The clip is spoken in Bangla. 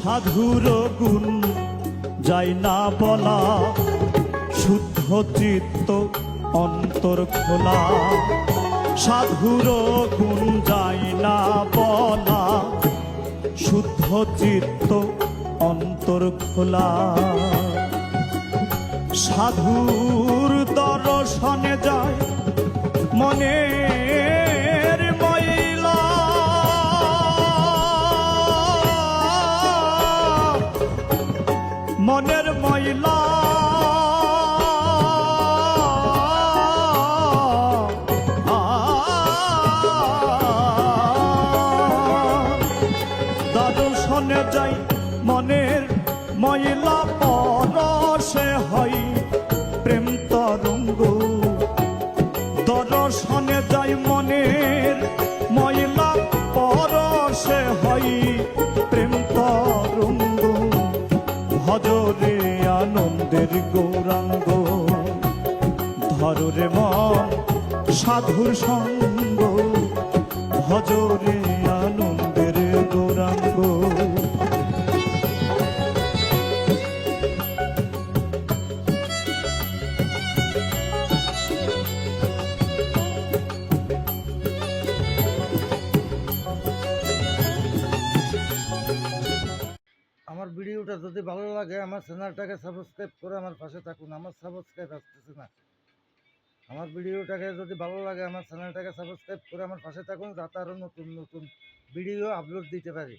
সাধুর গুণ যাই না বলা, শুদ্ধ চিত্ত অন্তর খোলা। সাধুর গুণ যাই না বলা, শুদ্ধ চিত্ত অন্তর খোলা। সাধুর দর্শনে যায় মনের ময়লা, মনের ময়লা। দর্শনে যাই মনের ময়লা, পরশে হয় প্রেম তরঙ্গ। দর্শনে যাই মনের ময়লা, পরশে হয় প্রেম তরঙ্গ। ভজরে আনন্দের গৌরাঙ্গ, ধরে মন সাধুর সঙ্গ। ভজরে আনন্দের গৌরাঙ্গ। আমার ভিডিওটা যদি ভালো লাগে আমার চ্যানেলটাকে সাবস্ক্রাইব করে আমার পাশে থাকুন। আমার সাবস্ক্রাইব আসতেছে না। আমার ভিডিওটাকে যদি ভালো লাগে আমার চ্যানেলটাকে সাবস্ক্রাইব করে আমার পাশে থাকুন, যাতে আরও নতুন নতুন ভিডিও আপলোড দিতে পারি।